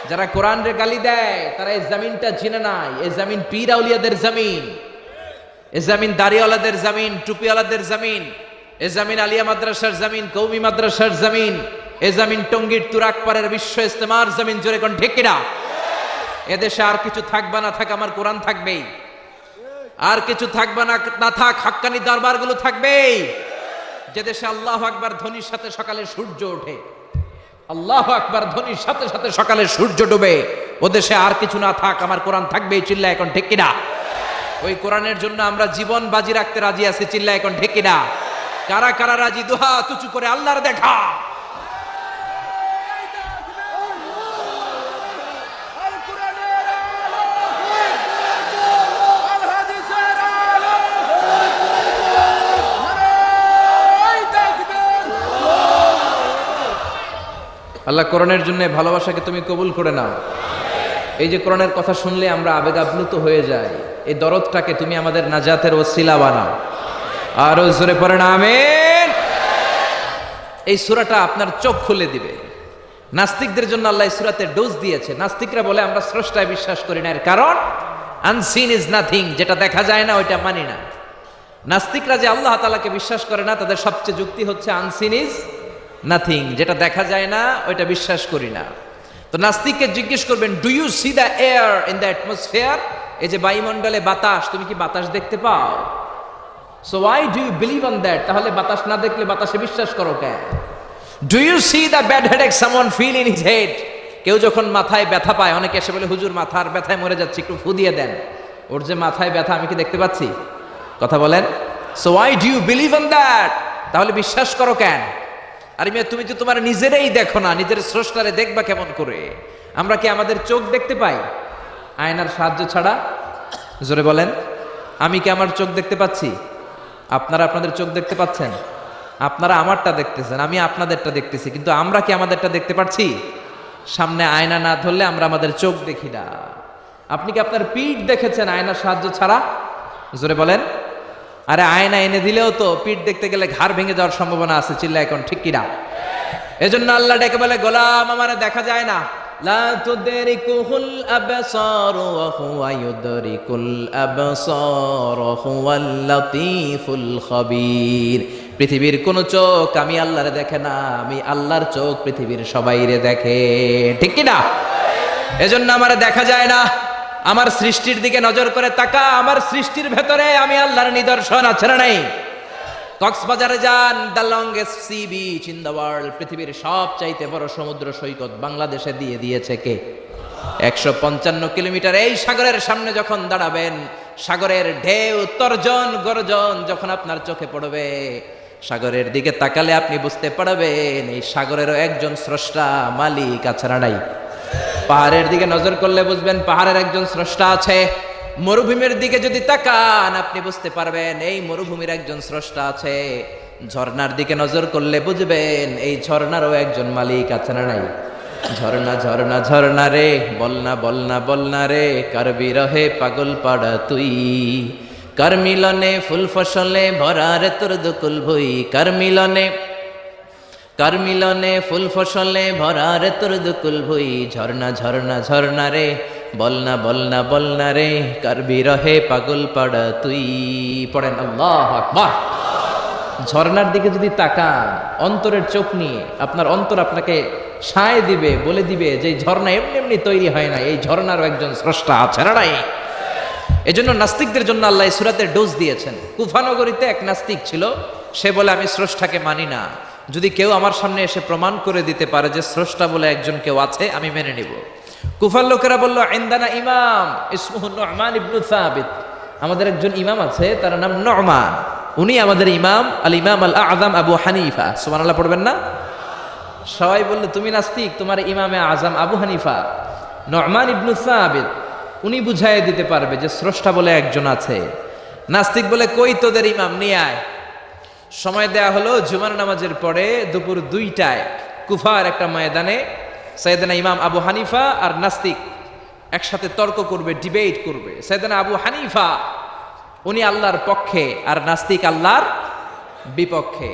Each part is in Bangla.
যারা কোরআনের গালি দেয় তারা এই জমিনটা চিনে নাই। এই জমিন পীর আউলিয়াদের জমিন, এই জমিন দাড়িওয়ালাদের জমিন, টুপিওয়ালাদের জমিন, এই জমিন আলিয়া মাদ্রাসার জমিন, কৌমি মাদ্রাসার জমিন, এই জমিন টঙ্গীর তুরাকপাড়ের বিশ্ব ইস্তেমার জমিন। জোরে কোন ঠিক কিনা? এদেশে আর কিছু থাকবে না থাক, আমার কোরআন থাকবেই। আর কিছু থাকবে না না থাক, হাক্কানি দরবারগুলো থাকবেই। যে দেশে আল্লাহু আকবার ধ্বনির সাথে সকালে সূর্য ওঠে, আল্লাহু আকবার ধ্বনির সাথে সাথে সকালে সূর্য ডুবে, ও দেশে আর কিছু না থাক, আমার কোরআন থাকবেই। চিল্লা এখন ঠিক কিনা? ওই কোরআনের জন্য আমরা জীবন বাজি রাখতে রাজি আছি। চিল্লা এখন ঠিক কিনা? কারা কারা রাজি? দুহাত উঁচু করে আল্লাহর দেখা। আল্লাহ কোরআনের জন্য ভালোবাসাকে তুমি কবুল করে নাও। এই যে কোরআনের কথা শুনলে আমরা আবেগ আপ্লুত হয়ে যাই, এই দরদটাকে তুমি আমাদের নাজাতের ওসিলা বানাও। আরো জোরে পড়েন আমিন। এই সূরাটা আপনার চোখ খুলে দিবে। নাস্তিকদের জন্য আল্লাহ এই সূরাতে ডোজ দিয়েছে। নাস্তিকরা বলে আমরা স্রষ্টায় বিশ্বাস করি না, এর কারণ আনসিন ইজ নাথিং, যেটা দেখা যায় না ওইটা মানি না। নাস্তিকরা যে আল্লাহ তাআলাকে বিশ্বাস করে না, তাদের সবচেয়ে যুক্তি হচ্ছে আনসিন ইজ নাথিং, যেটা দেখা যায় না ওইটা বিশ্বাস করি না। তো নাস্তিককে জিজ্ঞেস করবেন, do you see the air in the atmosphere? এই যে বায়ুমণ্ডলে বাতাস, তুমি কি বাতাস দেখতে পাও? So why do you believe on that? তাহলে বাতাস না দেখলে বাতাসে বিশ্বাস করো কেন? Do you see the bad headache someone feel in his head? কেউ যখন মাথায় ব্যথা পায়, অনেকে এসে বলে হুজুর মাথার ব্যথায় মরে যাচ্ছে, একটু ফু দিয়ে দেন। ওর যে মাথায় ব্যথা আমি কি দেখতে পাচ্ছি? কথা বলেন। So why do you believe on that? তাহলে বিশ্বাস করো কেন? আরে মেয়ে, তুমি তো তোমার নিজেরাই দেখো না, নিজের স্রষ্টারে দেখবা কেমন করে? আমরা কি আমাদের চোখ দেখতে পাই আয়নার সাহায্য ছাড়া? জোরে বলেন। আমি কি আমার চোখ দেখতে পাচ্ছি? আপনারা আপনাদের চোখ দেখতে পাচ্ছেন? আপনারা আমারটা দেখতেছেন, আমি আপনাদেরটা দেখতেছি, কিন্তু আমরা কি আমাদেরটা দেখতে পাচ্ছি? সামনে আয়না না ধরলে আমরা আমাদের চোখ দেখি না। আপনি কি আপনার পিঠ দেখেছেন আয়নার সাহায্য ছাড়া? জোরে বলেন। আরে আয়না এনে দিলেও তো পিঠ দেখতে গেলে ঘাড় ভেঙে যাওয়ার সম্ভাবনা আছে। চিল্লা এখন ঠিক কিনা? এজন্য আল্লাহ ডেকে বলে, গোলাম আমারে দেখা যায় না। লা তুদরিকুল আবসার ওয়া হুয়া ইউদরিকুল আবসার ওয়া হুয়াল লাতীফুল খাবীর। পৃথিবীর কোন চোখ আমি আল্লাহরে দেখে না, আমি আল্লাহর চোখ পৃথিবীর সবাইরে দেখে। ঠিক কিনা? এজন্য আমারে দেখা যায় না। আমার সৃষ্টির দিকে নজর করে তাকা, আমার সৃষ্টির ভেতরে আমি আল্লাহর নিদর্শন আছে না নাই? কক্সবাজারে যান, the longest sea beach in the world, পৃথিবীর সবচাইতে বড় সমুদ্র সৈকত বাংলাদেশে দিয়ে দিয়েছে কে? 155 কিলোমিটার। এই সাগরের সামনে যখন দাঁড়াবেন, সাগরের ঢেউ তর্জন গর্জন যখন আপনার চোখে পড়বে, সাগরের দিকে তাকালে আপনি বুঝতে পারবেন এই সাগরেরও একজন স্রষ্টা মালিক আছে না নাই? পাহাড়ের দিকে নজর করলে বুঝবেন পাহাড়ের একজন স্রষ্টা আছে। মরুভূমির দিকে যদি তাকান আপনি বুঝতে পারবেন এই মরুভূমির একজন স্রষ্টা আছে। ঝর্ণার দিকে নজর করলে বুঝবেন এই ঝর্ণারও একজন মালিক আছে না নাই? ঝর্ণা ঝর্ণা ঝর্ণা রে, বলনা বলনা বলনা রে, কার বিরহে পাগল পাড়া তুই, কার মিলনে ফুল ফসলে ভরা রে তোর দুকুল ভুই, কার মিলনে ফুল ফসলে ভরা রে তোর দুকুল ভুই, ঝর্ণা ঝর্ণা ঝর্ণা রে, বলনা বলনা বলনা রে, কার বিরহে পাগল পাড়া তুই। পড়েন আল্লাহু আকবার। ঝর্ণার দিকে যদি তাকান অন্তরের চোখ নিয়ে, আপনার অন্তর আপনাকে সায় দিবে, বলে দিবে যে ঝর্ণা এমনি এমনি তৈরি হয় না, এই ঝর্ণারও একজন স্রষ্টা আছে না নাই? এজন্য নাস্তিকদের জন্য আল্লাহ এই সূরাতে ডোজ দিয়েছেন। কুফানগরীতে এক নাস্তিক ছিল, সে বলে আমি স্রষ্টাকে মানি না, যদি কেউ আমার সামনে এসে প্রমাণ করে দিতে পারে যে স্রষ্টা বলে একজন কেউ আছে আমি মেনে নিব। কুফার লোকেরা বলল, ইনদানা ইমাম ইসমুহু নু'মান ইবনে সাবিত, আমাদের একজন ইমাম আছে তার নাম নু'মান, উনি আমাদের ইমাম, আল ইমাম আল আযম আবু হানিফা। সুবহানাল্লাহ পড়বেন না? সবাই বলল তুমি নাস্তিক, তোমার ইমামে আযম আবু হানিফা নু'মান ইবনে সাবিত, উনি বুঝাইয়ে দিতে পারবে যে স্রষ্টা বলে একজন আছে। নাস্তিক বলে কই তোদের ইমাম, নিয়ে আয়। সময় দেয়া হলো জুমার নামাজের পরে দুপুর 2টায় কুফার একটা ময়দানে সাইয়েদনা ইমাম আবু হানিফা আর নাস্তিক একসাথে তর্ক করবে, ডিবেট করবে। সাইয়েদনা আবু হানিফা উনি আল্লাহর পক্ষে আর নাস্তিক আল্লাহর বিপক্ষে।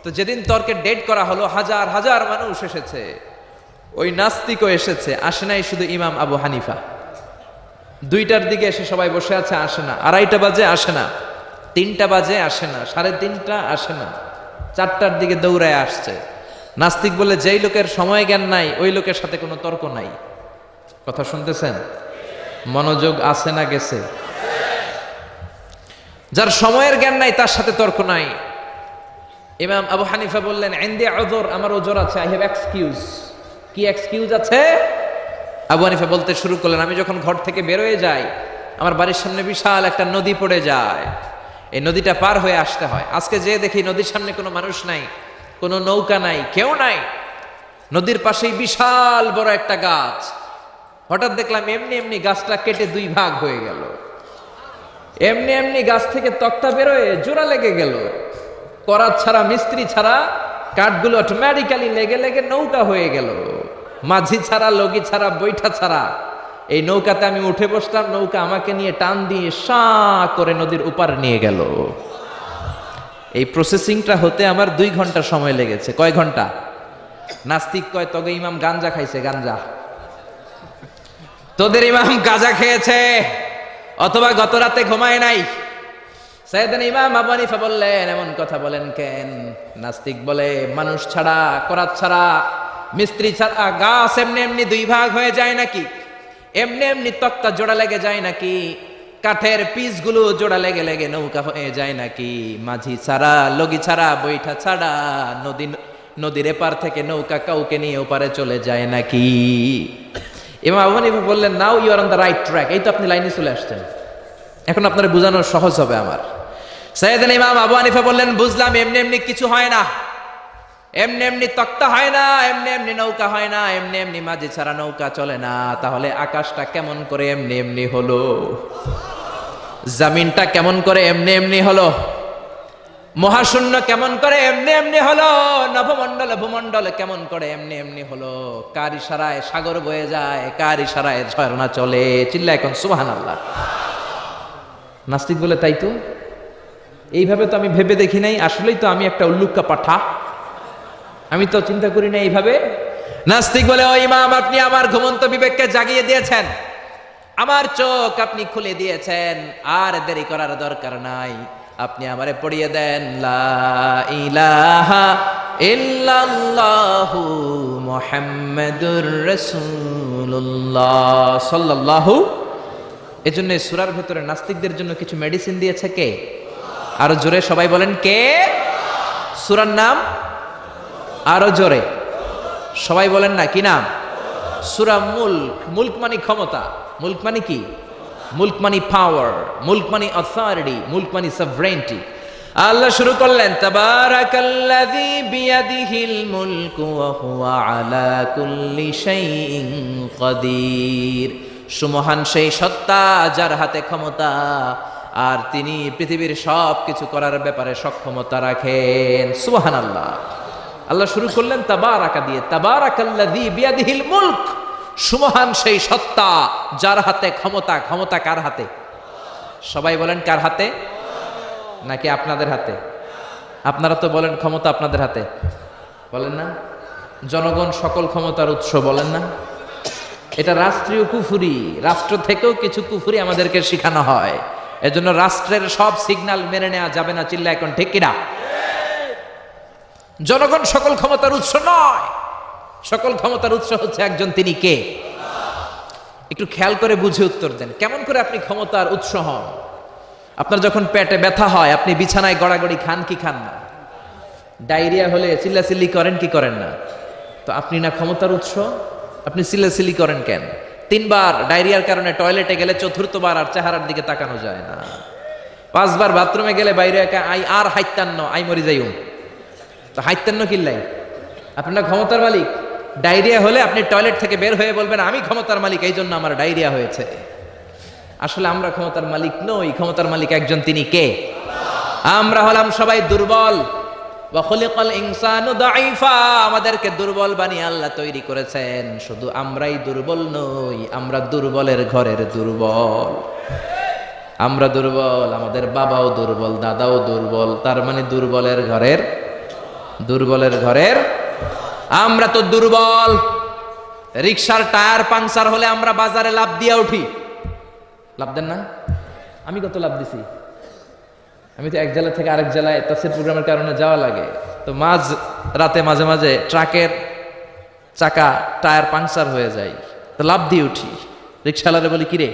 তো যেদিন তর্কের ডেট করা হলো হাজার হাজার মানুষ এসেছে। ওই নাস্তিকও এসেছে, আসে নাই শুধু ইমাম আবু হানিফা। 2টার দিকে এসে সবাই বসে আছে, আসে না। 2:30 বাজে, আসে না। 3টা বাজে, আসে না। 3:30, আসে না। 4টার দিকে দৌড়ায় আসছে। নাস্তিক বলে, যেই লোকের সময় জ্ঞান নাই ওই লোকের সাথে কোনো তর্ক নাই। কথা শুনতেছেন? মনোযোগ আছে না গেছে? যার সময়ের জ্ঞান নাই তার সাথে তর্ক নাই। ইমাম আবু হানিফা বললেন, ইনদি উযর, আমার ওজর আছে, আই হ্যাভ এক্সকিউজ। কি এক্সকিউজ আছে? আবু হানিফা বলতে শুরু করলেন, আমি যখন ঘর থেকে বের হয়ে যাই আমার বাড়ির সামনে বিশাল একটা নদী পড়ে যায়, এই নদীটা পার হয়ে আসতে হয়। আজকে যে দেখি নদীর সামনে কোনো মানুষ নাই, কোনো নৌকা নাই, কেউ নাই। নদীর পাশেই বিশাল বড় একটা গাছ। হঠাৎ দেখলাম এমনি এমনি গাছটা কেটে 2 ভাগ হয়ে গেল। এমনি এমনি গাছ থেকে তক্তা বেরোয় জোড়া লেগে গেল। করাত ছাড়া, মিস্ত্রি ছাড়া কাঠগুলো অটোমেটিক্যালি লেগে লেগে নৌকা হয়ে গেল। মাঝি ছাড়া, লগি ছাড়া, বৈঠা ছাড়া এই নৌকাতে আমি উঠে বসলাম, নৌকা আমাকে নিয়ে টান দিয়ে সা করে নদীর উপার নিয়ে গেল। এই প্রসেসিংটা হতে আমার 2 ঘন্টা সময় লেগেছে। কয় ঘন্টা? নাস্তিক কয়, তবে ইমাম গাঞ্জা খাইছে, গাঞ্জা। তোদের ইমাম গাঁজা খেয়েছে অথবা গত রাতে ঘুমায় নাই। সাইয়েদনা ইমাম আবু হানিফা বললেন, এমন কথা বলেন কেন? নাস্তিক বলে, মানুষ ছাড়া, করাত ছাড়া, মিস্ত্রি ছাড়া গাছ এমনি এমনি 2 ভাগ হয়ে যায় নাকি? এমনি এমনি তক্তা জোড়া লেগে যায় নাকি? কাঠের পিসগুলো জোড়া লেগে লেগে নৌকা হয়ে যায় নাকি? মাঝি ছাড়া, লগি ছাড়া, বৈঠা ছাড়া নদীর এপার থেকে নৌকা কাউকে নিয়ে ওপারে চলে যায় নাকি? ইমাম আবু হানিফা বললেন, now you are on the right track. এই তো আপনি লাইনে চলে আসছেন, এখন আপনারা বোঝানো সহজ হবে আমার। সাইয়েদনা ইমাম আবু হানিফা বললেন, বুঝলাম, এমনি এমনি কিছু হয় না, এমনি এমনি তক্তা হয় না, এমনি এমনি নৌকা হয় না, এমনি এমনি মাঝি ছাড়া নৌকা চলে না। তাহলে আকাশটা কেমন করে এমনি এমনি হলো? জমিনটা কেমন করে এমনি এমনি হলো? মহাশূন্য কেমন করে এমনি এমনি হলো? নভমণ্ডল ভূমণ্ডল কেমন করে এমনি এমনি হলো? কার ইশারায় সাগর বয়ে যায়, কার ইশারায় ঝর্ণা চলে? চিল্লা এখন সুবহানাল্লাহ। নাস্তিক বলে, তাই তো, এইভাবে তো আমি ভেবে দেখি নাই, আসলেই তো আমি একটা উল্লুক্কা পাঠা, আমি তো চিন্তা করি না এইভাবে। নাস্তিক বলে, ও ইমাম, আপনি আমার ঘুমন্ত বিবেককে জাগিয়ে দিয়েছেন, আমার চোখ আপনি খুলে দিয়েছেন, আর দেরি করার দরকার নাই। আপনি আমারে পড়িয়ে দেন, লা ইলাহা ইল্লাল্লাহু মুহাম্মাদুর রাসূলুল্লাহ সাল্লাল্লাহু। এজন্য সূরার ভিতরে নাস্তিকদের জন্য কিছু মেডিসিন দিয়েছে কে? আরো জোরে সবাই বলেন, কে? সূরার নাম আরো জোরে সবাই বলেন না, কি নাম? সূরা মুলক। মুলক মানে ক্ষমতা। মুলক মানে কি? মুলক মানে পাওয়ার, মুলক মানে অথরিটি, মুলক মানে সভরেন্টি। আল্লাহ শুরু করলেন, তাবারাকাল্লাযী বিয়াদিহিল মুলকু ওয়া হুয়া আলা কুল্লি শাইইন কাদির। সুমহান সেই সত্তা যার হাতে ক্ষমতা, আর তিনি পৃথিবীর সব কিছু করার ব্যাপারে সক্ষমতা রাখেন। সুবহানাল্লাহ। আল্লাহ শুরু করলেন তাবারাকা দিয়ে, তাবারাকাল্লাযী বিয়াদিহিল মুলক। সুমহান সেই সত্তা যার হাতে ক্ষমতা। ক্ষমতা কার হাতে? সবাই বলেন, কার হাতে? নাকি আপনাদের হাতে? আপনারা তো বলেন ক্ষমতা আপনাদের হাতে, বলেন না? জনগণ সকল ক্ষমতার উৎস, বলেন না? এটা রাষ্ট্রীয় কুফরি। রাষ্ট্র থেকেও কিছু কুফরি আমাদেরকে শেখানো হয়। এজন্য রাষ্ট্রের সব সিগন্যাল মেনে নেওয়া যাবে না। চিল্লা এখন ঠিক কিনা? জনগণ সকল ক্ষমতার উৎস নয়। সকল ক্ষমতার উৎস হচ্ছে একজন, তিনি কে? একটু খেয়াল করে বুঝে উত্তর দেন। কেমন করে আপনি ক্ষমতার উৎস হন? আপনার যখন পেটে ব্যথা হয় আপনি বিছানায় গড়াগড়ি খান কি খান না? ডায়রিয়া হলে চিল্লাচিল্লি করেন কি করেন না? তো আপনি না ক্ষমতার উৎস, আপনি চিল্লাচিল্লি করেন কেন? 3 বার ডায়রিয়ার কারণে টয়লেটে গেলে 4র্থবার আর চেহারার দিকে তাকানো যায় না। 5 বার বাথরুমে গেলে বাইরে একা আই আর হাইতান্ন আই মরি যাইও। তো হাইতান্ন কিল্লাই? আপনার ক্ষমতার মালিক। ডায়রিয়া হলে আপনি টয়লেট থেকে বের হয়ে বলবেন, আমি ক্ষমতার মালিক, এই জন্য আমার ডায়রিয়া হয়েছে। আসলে আমরা ক্ষমতার মালিক নই। ক্ষমতার মালিক একজন, তিনি কে? আমরা হলাম সবাই দুর্বল। ওয়া খুলিকাল ইনসানু দাঈফা। আমাদেরকে দুর্বল বানিয়ে আল্লাহ তৈরি করেছেন। শুধু আমরাই দুর্বল নই, আমরা দুর্বলের ঘরের দুর্বল। আমরা দুর্বল, আমাদের বাবাও দুর্বল, দাদাও দুর্বল। তার মানে দুর্বলের ঘরের, দুর্বলের ঘরের আমরা তো দুর্বল। রিকশার টায়ার পাংচার হলে আমরা বাজারে লাভ দিয়ে উঠি, লাভ দেন না? আমি কত লাভ দিছি, আমি তো এক জেলা থেকে আরেক জেলায় তাফসীর প্রোগ্রামের কারণে যাওয়া লাগে, তো মাঝ রাতে মাঝে মাঝে ট্রাকের চাকা টায়ার পাংচার হয়ে যায়, তো লাভ দিয়ে উঠি। রিকশাওয়ালারে বলি কিরে,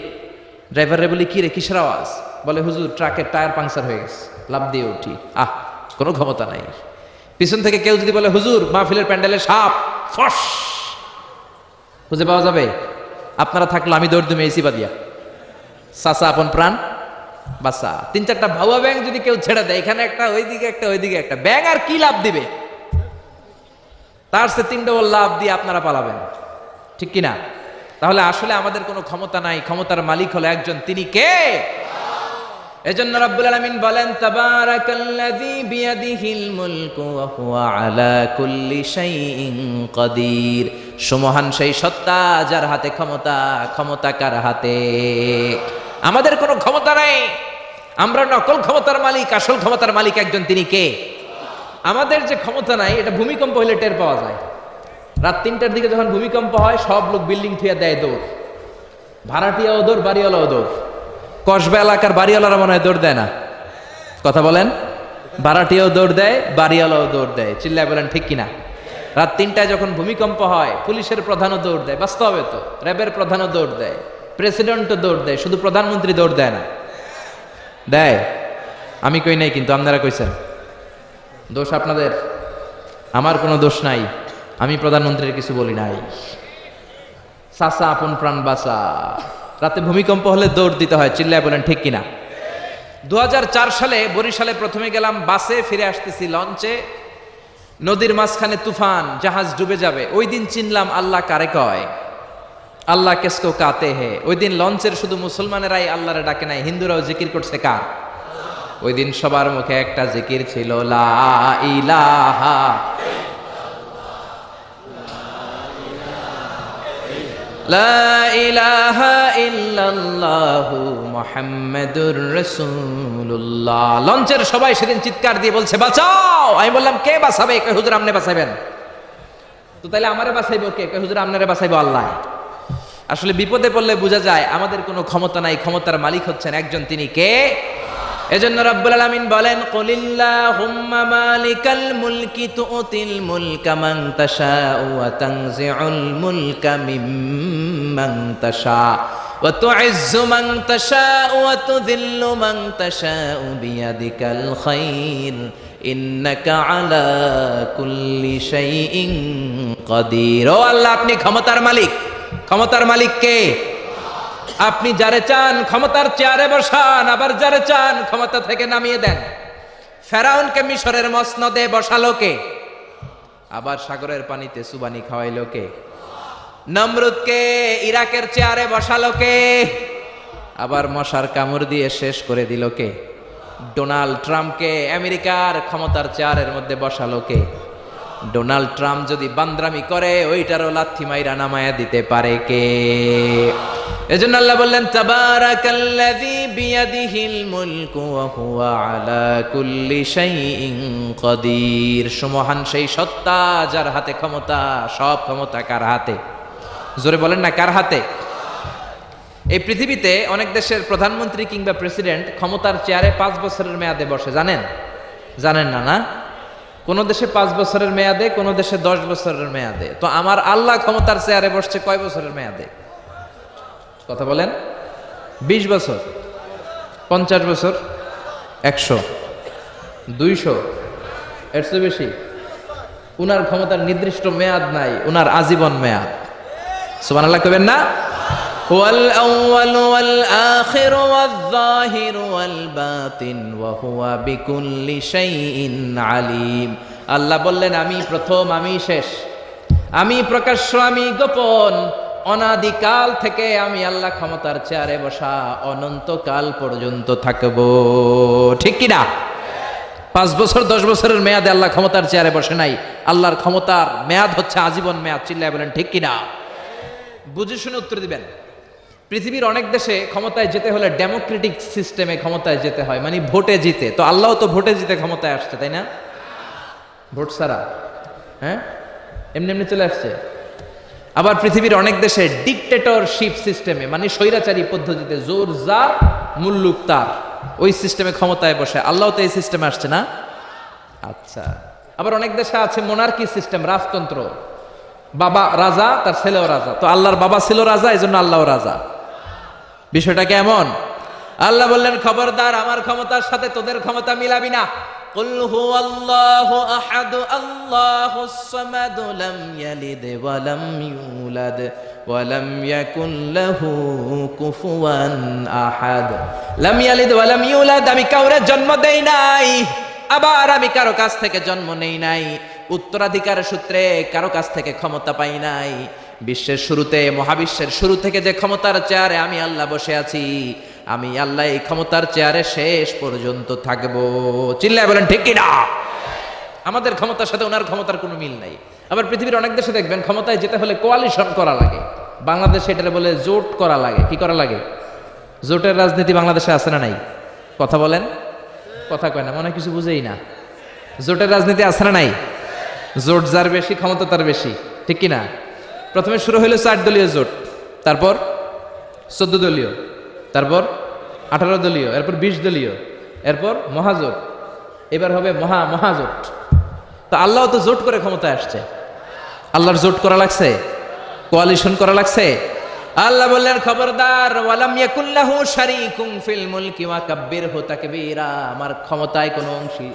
ড্রাইভারে বলি কিরে কিসের আওয়াজ, বলে হুজুর ট্রাকের টায়ার পাংচার হয়ে গেছে, লাভ দিয়ে উঠি। কোনো ক্ষমতা নাই। পিছন থেকে কেউ যদি বলে হুজুর মাহফিলের প্যান্ডেলে সাপ, ফস, খুঁজে পাওয়া যাবে? আপনারা থাকলে আমি দৌড় দুমে এসি বাদিয়া, চাচা আপন প্রাণ বাসা। 3-4টা ভাউয়া ব্যাং যদি কেউ ছেড়ে দেয়, এখানে একটা ওইদিকে একটা ওইদিকে একটা, ব্যাং আর কি লাভ দিবে? তার সে 3 ডবল লাভ দিয়ে আপনারা পালাবেন, ঠিক কিনা? তাহলে আসলে আমাদের কোনো ক্ষমতা নাই, ক্ষমতার মালিক হলো একজন, তিনি কে? এজন্য রব্বুল আলামিন বলেন তাবারাকাল্লাযী বিয়াদিহিল মুলকু ওয়া হুয়া আলা কুল্লি শাইইন কাদির। সুমহান সেই সত্তা যার হাতে ক্ষমতা, ক্ষমতা কার হাতে? আমাদের কোনো ক্ষমতা নাই, আমরা নকল ক্ষমতার মালিক, আসল ক্ষমতার মালিক একজন, তিনি কে? আমাদের যে ক্ষমতা নাই, এটা ভূমিকম্প হলে টের পাওয়া যায়। রাত 3টার দিকে যখন ভূমিকম্প হয়, সব লোক বিল্ডিং থুয়ে দেয় দৌড়, ভাড়াটিয়াও দৌড়, বাড়িওয়ালাও দৌড়। কসবা এলাকার বাড়িওয়ালারা মনে হয় দৌড় দেয় না, কথা বলেন? ভাড়াটিয়াও দৌড় দেয়, বাড়িওয়ালাও দৌড় দেয়, চিল্লায় বলেন ঠিক কিনা? রাত 3টায় যখন ভূমিকম্প হয়, পুলিশের প্রধানও দৌড় দেয়, বাস্তবে তো র্যাবের প্রধানও দৌড় দেয়, প্রেসিডেন্টও দৌড় দেয়, শুধু প্রধানমন্ত্রী দৌড় দেয় না, দেয়। আমি কই নাই কিন্তু, আপনারা কইছেন। দোষ আপনাদের, আমার কোনো দোষ নাই, আমি প্রধানমন্ত্রীর কিছু বলি নাই। চাচা আপন প্রাণ বাঁচা। রাতে ভূমিকম্প হলে দৌড় দিতে হয়, চিল্লায় বলেন ঠিক কিনা? 2004 সালে বরিশালে প্রথমে গেলাম বাসে, ফিরে আসতেছি লঞ্চে, নদীর মাঝখানে তুফান, জাহাজ ডুবে যাবে। ওই দিন চিনলাম আল্লাহ কারে কয়, আল্লাহ কেসকো কাতে হে। ওই দিন লঞ্চের শুধু মুসলমানেরাই আল্লাহরে ডাকে নাই, হিন্দুরাও জিকির করছে কার? ওই দিন সবার মুখে একটা জিকির ছিল, লা ইলাহা লা ইলাহা ইল্লাল্লাহু মুহাম্মাদুর রাসূলুল্লাহ। লঞ্চের সবাই সেদিন চিৎকার দিয়ে বলছে বাঁচাও। আমি বললাম কে বাঁচাবে? কই হুজুর আপনি বাঁচাবেন। তো তাহলে আমারে বাঁচাইবো কে? কই হুজুর আপনারে বাঁচাইবো আল্লাহ। আসলে বিপদে পড়লে বোঝা যায় আমাদের কোনো ক্ষমতা নাই, ক্ষমতার মালিক হচ্ছেন একজন, তিনি কে? এজন্য রব্বুল আলামিন বলেন কুলিল্লাহুম্মা মালিকাল মুলকি তুতিল মুলকা মান তাশাউ ওয়া তানজিউল মুলকা মিম্মান তাশা ওয়া তুইজ্জু মান তাশাউ ওয়া তুযিল্লু মান তাশাউ বিয়াদিকাল খায়র ইন্নাকা আলা কুল্লি শাইইন কাদির। ও আল্লাহ, আপনি ক্ষমতার মালিক। ক্ষমতার মালিক কে? আপনি যারে চান ক্ষমতার চেয়ারে বসান, আবার যারে চান ক্ষমতা থেকে নামিয়ে দেন। ফেরাউনকে মিশরের মসনদে বসালো কে? আবার সাগরের পানিতে সুবানি খাওয়াইলো কে? নমরুদকে ইরাকের চেয়ারে বসালো কে? আবার মশার কামড় দিয়ে শেষ করে দিল কে? ডোনাল্ড ট্রাম্পকে আমেরিকার ক্ষমতার চেয়ারের মধ্যে বসালো কে? ডোনাল্ড ট্রাম্প যদি বান্দ্রামি করে, ওইটারও লাথি মাইরা নামায়া দিতে পারে কে? এজন্য আল্লাহ বললেন তাবারাকাল্লাযী বিয়াদিহিল মুলকু ওয়া হুয়া আলা কুল্লি শাইইন কাদির। সুমহান সেই সত্তা যার হাতে ক্ষমতা, সব ক্ষমতা কার হাতে? জোরে বলেন না, কার হাতে? এই পৃথিবীতে অনেক দেশের প্রধানমন্ত্রী কিংবা প্রেসিডেন্ট ক্ষমতার চেয়ারে 5 বছরের মেয়াদে বসে, জানেন? জানেন না? না, কোন দেশে 5 বছরের মেয়াদে, কোন দেশে 10 বছরের মেয়াদে। তো আমার আল্লাহ ক্ষমতার চেয়ারে বসছে কয় বছরের মেয়াদে? কথা বলেন। 20 বছর, 50 বছর, 100, 200, এর চেয়ে বেশি? উনার ক্ষমতার নির্দিষ্ট মেয়াদ নাই, উনার আজীবন মেয়াদ। সুবহানাল্লাহ কইবেন না? হুয়াল আউয়ালু ওয়াল আখিরু ওয়াল যাহিরু ওয়াল বাতিন ওয়া হুয়া বিকুল্লি শাইইন আলিম। আল্লাহ বললেন আমি প্রথম, আমি শেষ, আমি প্রকাশ্য, আমি গোপন। অনাদিকাল থেকে আমি আল্লাহ ক্ষমতার চেয়ারে বসা, অনন্তকাল পর্যন্ত থাকবো, ঠিক কিনা? 5 বছর 10 বছরের মেয়াদে আল্লাহ ক্ষমতার চেয়ারে বসে নাই, আল্লাহর ক্ষমতার মেয়াদ হচ্ছে আজীবন মেয়াদ। চিল্লায় বলেন ঠিক কিনা? বুঝে শুনে উত্তর দিবেন। পৃথিবীর অনেক দেশে ক্ষমতায় যেতে হলে ডেমোক্রেটিক সিস্টেমে ক্ষমতায় যেতে হয়, মানে ভোটে জিতে। তো আল্লাহ তো ভোটে জিতে ক্ষমতায় আসছে, তাই না? ভোট ছাড়া, হ্যাঁ, এমনি এমনি চলে আসছে। আবার পৃথিবীর অনেক দেশে ডিকটেটরশিপ সিস্টেমে, মানে স্বৈরাচারী পদ্ধতিতে, জোর যার মুল্লুক তার, ওই সিস্টেমে ক্ষমতায় বসে। আল্লাহ তো এই সিস্টেমে আসছে না। আচ্ছা, আবার অনেক দেশে আছে মোনার্কি সিস্টেম, রাজতন্ত্র, বাবা রাজা, তার ছেলেও রাজা। তো আল্লাহর বাবা ছিল রাজা, এই জন্য আল্লাহও রাজা। বিষয়টা কেমন? আল্লাহ বললেন, খবরদার, আমার ক্ষমতার সাথে তোদের ক্ষমতা মিলাবি না। কুল হুয়াল্লাহু আহাদ আল্লাহুস সামাদ লাম ইয়ালিদ ওয়া লাম ইউলাদ ওয়া লাম ইয়াকুল লাহু কুফুয়ান আহাদ। লাম ইয়ালিদ ওয়া লাম ইউলাদ, আমি কাউরে জন্ম দেই নাই, আবার আমি কারো কাছ থেকে জন্ম নেই নাই, উত্তরাধিকার সূত্রে কারো কাছ থেকে ক্ষমতা পাই নাই। বিশ্বের শুরুতে, মহাবিশ্বের শুরু থেকে যে ক্ষমতার চেয়ারে আমি আল্লাহ বসে আছি, আমি আল্লাহ এই ক্ষমতার চেয়ারে শেষ পর্যন্ত থাকবো। চিল্লায় বলেন ঠিক কিনা? আমাদের ক্ষমতার সাথে ওনার ক্ষমতার কোনো মিল নাই। আবার পৃথিবীর অনেক দেশে দেখবেন ক্ষমতায় যেতে হলে কোয়ালিশন করা লাগে। বাংলাদেশে এটারে বলে জোট করা লাগে। কি করা লাগে? জোটের রাজনীতি বাংলাদেশে আছে না নাই? কথা বলেন, কথা কয় না, মনে কিছু বুঝেই না। জোটের রাজনীতি আছে না নাই? জোট যার বেশি ক্ষমতা তার বেশি, ঠিক কিনা? প্রথমে শুরু হইলো 4 দলীয় জোট, তারপর 14 দলীয়, তারপর 18 দলীয়, এরপর 20 দলীয়, এরপর মহাজোট, এবার হবে মহাজোট। তো আল্লাহ তো জোট করে ক্ষমতায় আসছে। আল্লাহর জোট করা লাগছে, কোয়ালিশন করা লাগছে। আল্লাহ বললেন, খবরদার, ওয়ালাম ইয়াকুল্লাহু শারীকুম ফিল মুলকি ওয়া কাব্বিরহু তাকবীরা। আমার ক্ষমতায় কোনো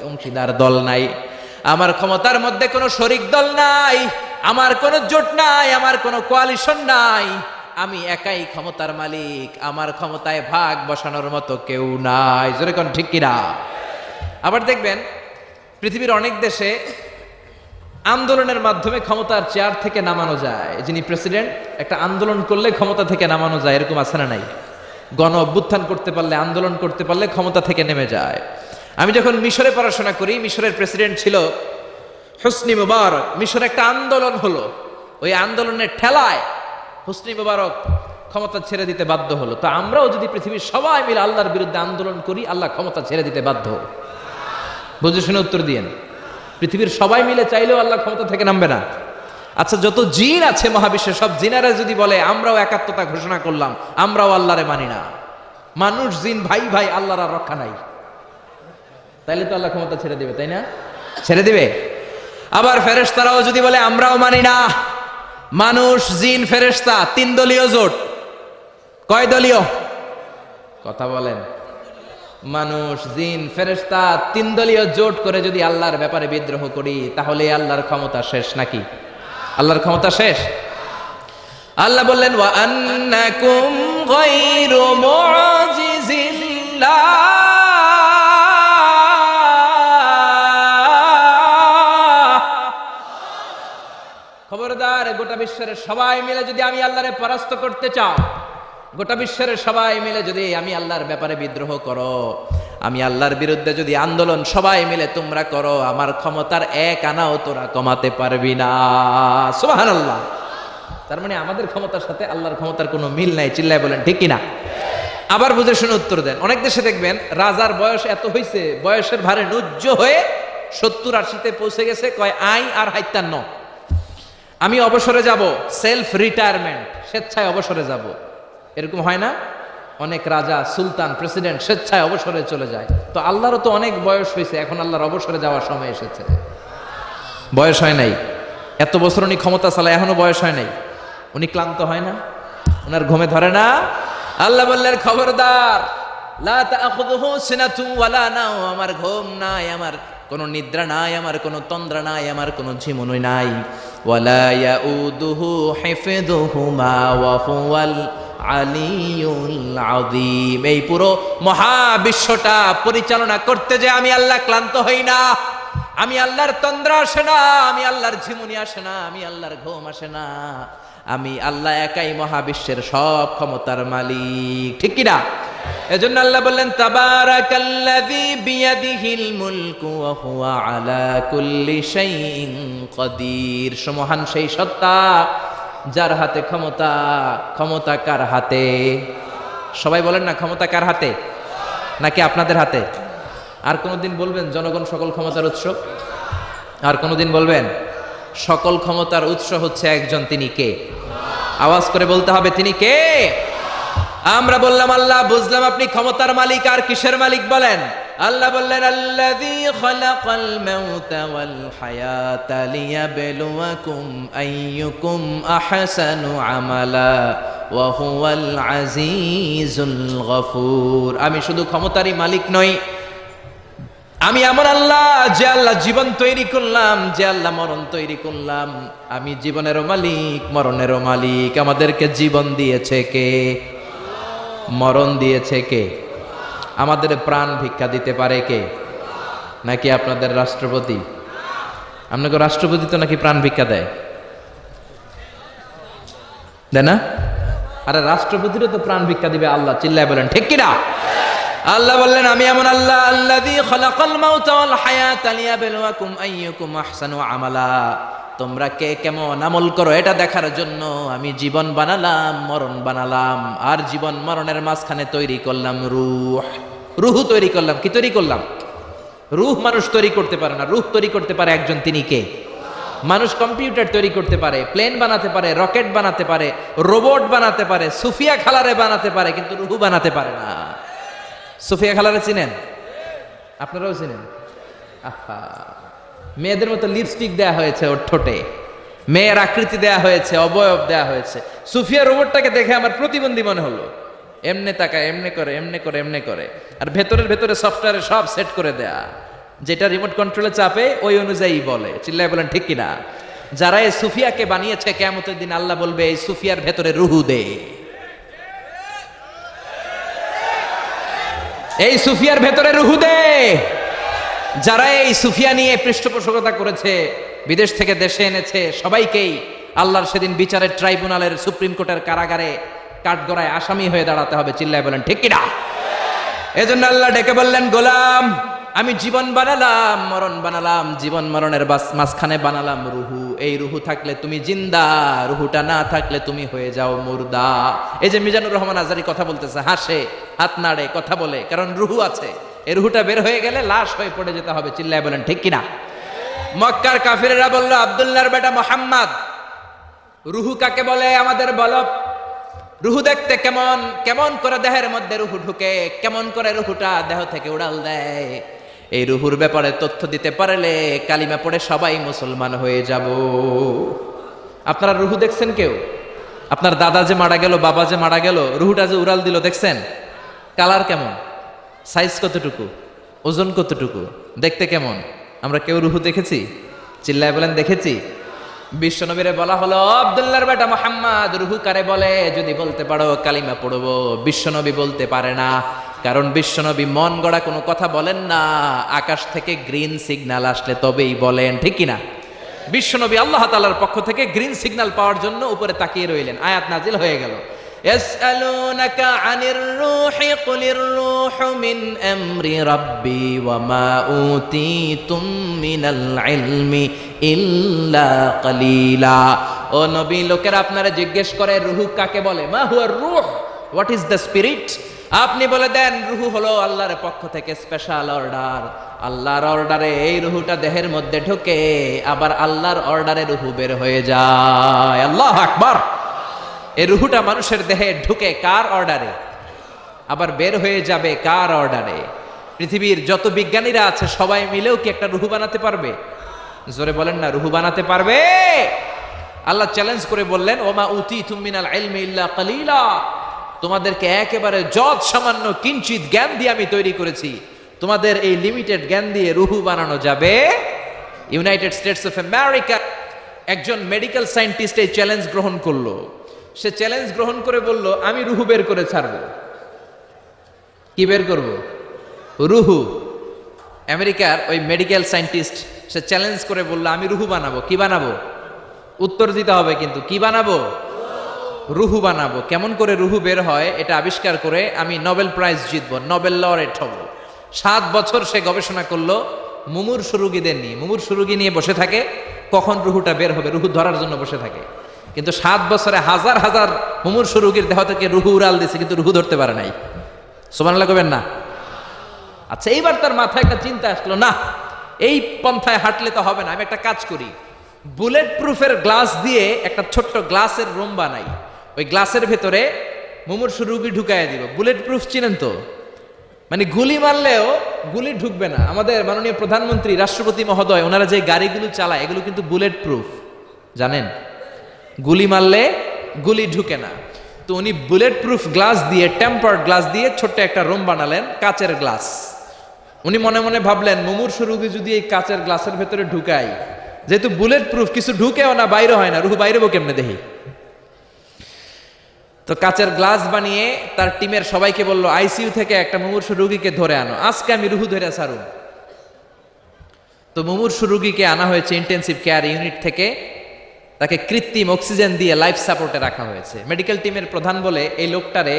অংশীদার দল নাই, আমার ক্ষমতার মধ্যে কোনো শরিক দল নাই, আমার কোনো জোট নাই, আমার কোনো কোয়ালিশন নাই। আমি একাই ক্ষমতার মালিক, আমার ক্ষমতায় ভাগ বসানোর মতো কেউ নাই। জোরে কোন ঠিক কিনা? আবার দেখবেন পৃথিবীর অনেক দেশে আন্দোলনের মাধ্যমে ক্ষমতার চেয়ার থেকে নামানো যায়। যিনি প্রেসিডেন্ট, একটা আন্দোলন করলে ক্ষমতা থেকে নামানো যায়, এরকম আছে না নাই? গণ অভ্যুত্থান করতে পারলে, আন্দোলন করতে পারলে ক্ষমতা থেকে নেমে যায়। আমি যখন মিশরে পড়াশোনা করি, মিশরের প্রেসিডেন্ট ছিল হোসনি মুবারক। মিশরে একটা আন্দোলন হলো, ওই আন্দোলনের ঠেলায় হোসনি মুবারক ক্ষমতা ছেড়ে দিতে বাধ্য হলো। তো আমরাও যদি পৃথিবীর সবাই মিলে আল্লাহর বিরুদ্ধে আন্দোলন করি, আল্লাহ ক্ষমতা ছেড়ে দিতে বাধ্য। বুঝে শুনে উত্তর দিয়েন। পৃথিবীর সবাই মিলে চাইলেও আল্লাহ ক্ষমতা থেকে নামবে না। আচ্ছা, যত জিন আছে মহাবিশ্বে, সব জিনারা যদি বলে আমরাও একাত্মতা ঘোষণা করলাম, আমরাও আল্লাহরে মানি না, মানুষ জিন ভাই ভাই, আল্লাহর আর রক্ষা নাই, তাইলে তো আল্লাহ ক্ষমতা ছেড়ে দিবে, তাই না? ছেড়ে দিবে। আবার ফেরেশতারাও যদি বলে আমরাও মানি না, মানুষ জিন ফেরেশতা 3 দলীয় জোট। কয় দলীয়? কথা বলেন। মানুষ জিন ফেরেশতা 3 দলীয় জোট করে যদি আল্লাহর ব্যাপারে বিদ্রোহ করি, তাহলে আল্লাহর ক্ষমতা শেষ নাকি? আল্লাহর ক্ষমতা শেষ। আল্লাহ বললেন, ওয়া আন্নাকুম গায়রু মুআজিজিল্লাহ। খবরদার, গোটা বিশ্বের সবাই মিলে যদি আমি আল্লাহরে পরাস্ত করতে চাও, গোটা বিশ্বের সবাই মিলে যদি আমি আল্লাহর ব্যাপারে বিদ্রোহ করো, আমি আল্লাহর বিরুদ্ধে যদি আন্দোলন সবাই মিলে তোমরা করো, আমার ক্ষমতার 1 আনাও তোরা কমাতে পারবি না। সুবহানাল্লাহ। তার মানে আমাদের ক্ষমতার সাথে আল্লাহর ক্ষমতার কোনো মিল নাই। চিল্লায় বলেন ঠিক কিনা? আবার বুঝে শুনে উত্তর দেন। অনেক দেশে দেখবেন রাজার বয়স এত হয়েছে, বয়সের ভারে নুজ্জ হয়ে 70-80-তে পৌঁছে গেছে, কয় আই আর হাইতান ন, আমি অবসরে যাব, সেলফ রিটায়ারমেন্ট, স্বেচ্ছায় অবসরে যাব। এরকম হয় না? অনেক রাজা, সুলতান, প্রেসিডেন্ট স্বেচ্ছায় অবসরে চলে যায়। তো আল্লাহরও তো অনেক বয়স হয়েছে, এখন আল্লাহর অবসরে যাওয়ার সময় এসেছে। বয়স হয় নাই, এত বছর উনি ক্ষমতা চালায়, এখনো বয়স হয় নাই। উনি ক্লান্ত হয় না? ওনার ঘুমে ধরে না? আল্লাহ বললেন, খবরদার, লা তাখুযুহু সিনাতুন ওয়ালা নাওম। আমার ঘুম নাই, আমার কোনো নিদ্রা নাই, আমার কোনো তন্দ্রা নাই, আমার কোনো ঝিমুনি নাই। ওয়ালা ইয়াউদুহু হিফযুহুমা ওয়া হুয়াল আলিয়ুল আযীম। এই পুরো মহাবিশ্বটা পরিচালনা করতে যে আমি আল্লাহ ক্লান্ত হই না, আমি আল্লাহর তন্দ্রা আসে না, আমি আল্লাহর ঝিমুনি আসে না, আমি আল্লাহর ঘুম আসে না। আমি আল্লাহ একাই মহাবিশ্বের সব ক্ষমতার মালিক, ঠিক কিনা? এজন্য আল্লাহ বললেন, তাবারাকাল্লাযী বিয়াদিহিল মুলকু ওয়া হুয়া আলা কুল্লি শাইইন কাদির। মহান সেই সত্তা যার হাতে ক্ষমতা। ক্ষমতা কার হাতে? সবাই বলেন না, ক্ষমতা কার হাতে? নাকি আপনাদের হাতে? আর কোনদিন বলবেন জনগণ সকল ক্ষমতার উৎস? আর কোনদিন বলবেন সকল ক্ষমতার উৎস হচ্ছে একজন, তিনি কে? আওয়াজ করে বলতে হবে তিনি কে? আমরা বললাম আল্লাহ। বুঝলাম আপনি ক্ষমতার মালিক, আর কিসের মালিক বলেন? আল্লাহ বললেন আল্লাযী খালাকাল মাউতা ওয়াল হায়াতা লিয়াবলুয়াকুম আইয়ুকুম আহসানু আমালা ওয়া হুয়াল আজিজুল গফুর। আমি শুধু ক্ষমতারই মালিক নই, আমি এমন আল্লাহ যে আল্লাহ জীবন তৈরি করলাম, যে আল্লাহ মরণ তৈরি করলাম। আমি জীবনেরও মালিক, মরণেরও মালিক। আমাদেরকে জীবন দিয়েছে কে? মরণ দিয়েছে কে? আমাদের প্রাণ ভিক্ষা দিতে পারে কে? নাকি আপনাদের রাষ্ট্রপতি? আপনাকে রাষ্ট্রপতি তো নাকি প্রাণ ভিক্ষা দেয়, দেয় না? আরে রাষ্ট্রপতিরও তো প্রাণ ভিক্ষা দিবে আল্লাহ, চিল্লায় বলেন ঠিক কিনা? আল্লাহ বললেন আমি এমন আল্লাহ আল্লাযী খালাকাল মাউতা ওয়াল হায়াতা লিয়াবলুয়াকুম আইয়ুকুম আহসানু আমালা। তোমরা কে কেমন আমল করো এটা দেখার জন্য আমি জীবন বানালাম, মরণ বানালাম, আর জীবন মরণের মাঝখানে তৈরি করলাম রূহ। রূহ তৈরি করলাম। কি তৈরি করলাম? রূহ মানুষ তৈরি করতে পারে না, রূহ তৈরি করতে পারে একজন, তিনি কে? মানুষ কম্পিউটার তৈরি করতে পারে, প্লেন বানাতে পারে, রকেট বানাতে পারে, রোবট বানাতে পারে, সুফিয়া খালারে বানাতে পারে, কিন্তু রূহ বানাতে পারে না। সুফিয়া খালারে চিনেন? আপনারাও চিনেন? আহা, মেয়েদের মতো লিপস্টিক দেয়া হয়েছে ওর ঠোঁটে, মেয়ের আকৃতি দেয়া হয়েছে, অবয়ব দেয়া হয়েছে। সুফিয়া রোবটটাকে দেখে আমার প্রতিবন্ধী মনে হলো। এমনে তাকায়, এমনে করে, এমনে করে, এমনে করে, আর ভেতরে সফটওয়্যারে সব সেট করে দেয়া, যেটা রিমোট কন্ট্রোলে চাপে ওই অনুযায়ী বলে। চিল্লায় বলেন ঠিক কিনা? যারা এই সুফিয়াকে বানিয়েছে, কিয়ামতের দিন আল্লাহ বলবে এই সুফিয়ার ভেতরে রূহ দে। এই সুফিয়ার ভেতরে রূহ দে। যারা এই সুফিয়া নিয়ে পৃষ্ঠপোষকতা করেছে, বিদেশ থেকে দেশে এনেছে, সবাইকেই আল্লাহর সেদিন বিচারের ট্রাইব্যুনালের, সুপ্রিম কোর্টের কারাগারে কাঠগড়ায় আসামি হয়ে দাঁড়াতে হবে। চিল্লায় বলেন ঠিক কিনা? এজন্য আল্লাহ ডেকে বললেন গোলাম, আমি জীবন বানালাম, মরণ বানালাম, জীবন মরণের মাঝখানে বানালাম রুহু। এই রুহু থাকলে তুমি জিন্দা, রুহুটা না থাকলে তুমি হয়ে যাও মুর্দা। এই যে মিজানুর রহমান আজারি কথা বলতেছে, হাসে, হাত নাড়ে, কথা বলে, কারণ রুহু আছে। এই রুহুটা বের হয়ে গেলে লাশ হয়ে পড়ে যেতে হবে। চিল্লায় বলেন ঠিক কিনা? মক্কার কাফিরেরা বলল আব্দুল্লাহর বেটা মুহাম্মদ, রুহু কাকে বলে আমাদের বলো। রুহু দেখতে কেমন? কেমন করে দেহের মধ্যে রুহু ঢুকে, কেমন করে রুহুটা দেহ থেকে উড়াল দেয়, এই রুহুর ব্যাপারে তথ্য দিতে পারলে কালিমা পড়ে সবাই মুসলমান হয়ে যাব। আপনারা রুহু দেখছেন কেউ? আপনার দাদা যে মারা গেল, বাবা যে মারা গেল, রুহুটা যে উড়াল দিল, দেখছেন? কালার কেমন, সাইজ কতটুকু, ওজন কতটুকু, দেখতে কেমন? আমরা কেউ রুহু দেখেছি? চিল্লায় বলেন দেখেছি। বিশ্বনবীরে বলা হলো আব্দুল্লাহর বেটা মুহাম্মদ, রুহু কারে বলে? যদি বলতে পারো কালিমা পড়বো। বিশ্বনবী বলতে পারে না, কারণ বিশ্বনবী মন গড়া কোনো কথা বলেন না। আকাশ থেকে গ্রিন সিগন্যাল আসলে তবেই বলেন, ঠিক কিনা? বিশ্বনবী আল্লাহ তাআলার পক্ষ থেকে গ্রিন সিগন্যাল পাওয়ার জন্য উপরে তাকিয়ে রইলেন। আয়াত নাজিল হয়ে গেল, ইয়াসআলুনাকা আনির রূহি কুলির রূহু মিন আমরি রাব্বি ওয়া মা উতীতুম মিনাল ইলমি ইল্লা কালিলা। ও নবী, লোকেরা আপনারা জিজ্ঞেস করে রূহ কাকে বলে? মা হুয়ার রূহ, হোয়াট ইজ দ্য স্পিরিট? আপনি বলে দেন রূহ হলো আল্লাহর পক্ষ থেকে স্পেশাল অর্ডার। আল্লাহর অর্ডারে এই রূহটা দেহের মধ্যে ঢোকে, আবার আল্লাহর অর্ডারে রূহ বের হয়ে যায়। আল্লাহু আকবার। এই রূহটা মানুষের দেহে ঢুকে কার অর্ডারে? আবার বের হয়ে যাবে কার অর্ডারে? পৃথিবীর যত বিজ্ঞানীরা আছে সবাই মিলেও কি একটা রূহ বানাতে পারবে? জোরে বলেন না, রূহ বানাতে পারবে? আল্লাহ চ্যালেঞ্জ করে বললেন, ওমা উতীতুম মিনাল ইলমি ইল্লা কালিলা। তোমাদেরকে একেবারে যত সামান্য কিঞ্চিত জ্ঞান দিয়ে আমি তৈরি করেছি, তোমাদের এই লিমিটেড জ্ঞান দিয়ে রূহ বানানো যাবে? ইউনাইটেড স্টেটস অফ আমেরিকা একজন মেডিকেল সায়েন্টিস্ট এই চ্যালেঞ্জ গ্রহণ করলো। সে চ্যালেঞ্জ গ্রহণ করে বলল, আমি রুহু বের করে ছাড়বো। কি বের করব? রুহু। আমেরিকার ওই মেডিকেল সায়েন্টিস্ট সে চ্যালেঞ্জ করে বলল, আমি রুহু বানাবো। কি বানাবো? উত্তর দিতে হবে কিন্তু। কি বানাবো? রুহু বানাবো। কেমন করে রুহু বের হয় এটা আবিষ্কার করে আমি নোবেল প্রাইজ জিতবো, নোবেল লরেট হব। 7 বছর সে গবেষণা করলো মুমূর্ষু রোগীদের নিয়ে। মুমূর্ষু রোগী নিয়ে বসে থাকে, কখন রুহুটা বের হবে, রুহু ধরার জন্য বসে থাকে। কিন্তু 7 বছরে হাজার হাজার মুমূর্ষু রোগীর দেহ থেকে রুহু উড়াল দিছে, কিন্তু রুহু ধরতে পারে নাই। সুবহানাল্লাহ কবেন না? আচ্ছা, এইবার তার মাথায় একটা চিন্তা আসলো, না এই পন্থায় হাঁটলে তো হবে না, আমি একটা কাজ করি, বুলেট প্রুফের গ্লাস দিয়ে একটা ছোট্ট গ্লাসের রুম বানাই। ওই গ্লাসের ভেতরে মুমূর্ষু রোগী ঢুকাইয়া দিব। বুলেট প্রুফ চিনেন তো, মানে গুলি মারলেও গুলি ঢুকবে না। আমাদের মাননীয় প্রধানমন্ত্রী, রাষ্ট্রপতি মহোদয়, ওনারা যে গাড়িগুলো চালায় এগুলো কিন্তু বুলেট প্রুফ, জানেন? গুলি মারলে গুলি ঢুকে না। তো উনি বুলেট প্রুফ গ্লাস দিয়ে, টেম্পার্ড গ্লাস দিয়ে ছোট্ট একটা রুম বানালেন, কাচের গ্লাস। উনি মনে মনে ভাবলেন, মুমূর্ষু রোগী যদি এই কাচের গ্লাসের ভেতরে ঢুকাই, যেহেতু বুলেট প্রুফ, কিছু ঢুকেও না, বাইরে হয় না, রুহু বাইরেবো কেমনে দেখি। তো কাচের গ্লাস বানিয়ে তার টিমের সবাইকে বলল, আইসিইউ থেকে একটা মুমূর্ষু রোগীকে ধরে আনো, আজকে আমি রুহু ধরে ছাড়ুন। তো মুমূর্ষু রোগীকে আনা হয়েছে ইন্টেনসিভ কেয়ার ইউনিট থেকে, তাকে কৃত্রিম অক্সিজেন দিয়ে লাইফ সাপোর্টে রাখা হয়েছে। মেডিকেল টিমের প্রধান বলে, এই লোকটারে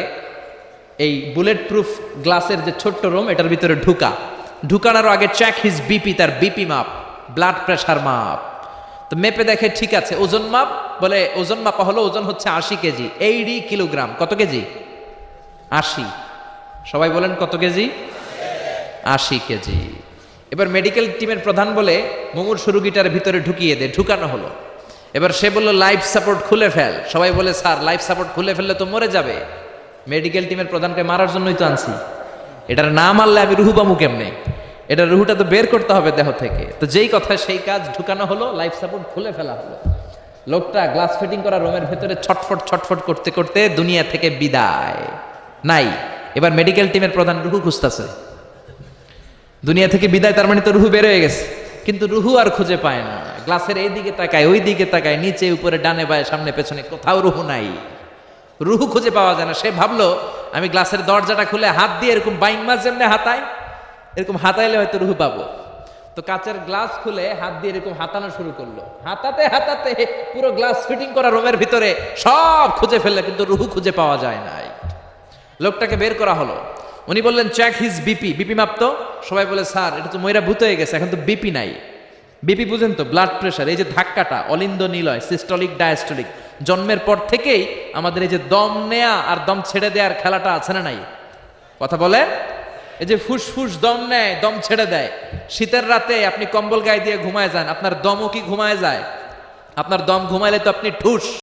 এই বুলেট প্রুফ গ্লাসের যে ছোট্ট রুম, এটার ভিতরে ঢুকানোর আগে চেক হিজ বিপি, তার বিপি মাপ, ব্লাড প্রেশার মাপ। তো মেপে দেখে ঠিক আছে। ওজন মাপ, বলে ওজন মাপা হলো, ওজন হচ্ছে 80 কেজি, 80 কিলোগ্রাম। কত কেজি? 80। সবাই বলেন কত কেজি? 80 কেজি। এবার মেডিকেল টিমের প্রধান বলে, মুমূর্ষু রোগীটার ভিতরে ঢুকিয়ে দে। ঢুকানো হলো। এবার সে বলল, লাইফ সাপোর্ট খুলে ফেল। সবাই বলে, স্যার লাইফ সাপোর্ট খুলে ফেললে তো মরে যাবে। মেডিকেল টিমের প্রধানকে মারার জন্যই তো আনছি, এটার না মারলে আমি রুহু পামু কেমনে? এটা রুহুটা তো বের করতে হবে দেহ থেকে। তো যেই কথা সেই কাজ, ঢুকানো হলো, লাইফ সাপোর্ট খুলে ফেলা হলো। লোকটা গ্লাস ফিটিং করা রুমের ভেতরে ছটফট ছটফট করতে করতে দুনিয়া থেকে বিদায় নাই। এবার মেডিকেল টিমের প্রধান রুহু খুঁজতেছে, দুনিয়া থেকে বিদায়, তার মানে তো রুহু বের হয়ে গেছে, কিন্তু রুহু আর খুঁজে পায় না। গ্লাসের এই দিকে তাকায়, ওই দিকে তাকায়, নিচে উপরে ডানে বায়ে সামনে পেছনে, কোথাও রুহু নাই। রুহু খুঁজে পাওয়া যায় না। সে ভাবলো, আমি গ্লাসের দরজাটা খুলে হাত দিয়ে এরকম বাইং মাছ যেমনি হাতায়, এরকম হাতাইলে হয়তো রুহু পাবো। তো কাচের গ্লাস খুলে হাত দিয়ে এরকম হাতানো শুরু করলো। হাতাতে হাতাতে পুরো গ্লাস ফিটিং করা রুমের ভিতরে সব খুঁজে ফেললে, কিন্তু রুহু খুঁজে পাওয়া যায় নাই। লোকটাকে বের করা হলো। উনি বললেন, চেক হিজ বিপি, বিপি মাপতো। সবাই বলে, স্যার এটা তো ময়রা ভূত হয়ে গেছে, এখন তো বিপি নাই। বিপি বুঝেন তো, ব্লাড প্রেশার। এই যে ধাক্কাটা, অলিন্দ নিলয়, সিস্টলিক ডায়াস্টলিক, জন্মের পর থেকেই আমাদের এই যে দম নেয়া আর দম ছেড়ে দেওয়ার খেলাটা আছে না নাই? কথা বলেন। এই যে ফুসফুস দম নেয়, দম ছেড়ে দেয়। শীতের রাতে আপনি কম্বল গায়ে দিয়ে ঘুমায় যান, আপনার দমও কি ঘুমায় যায়? আপনার দম ঘুমাইলে তো আপনি ঠুস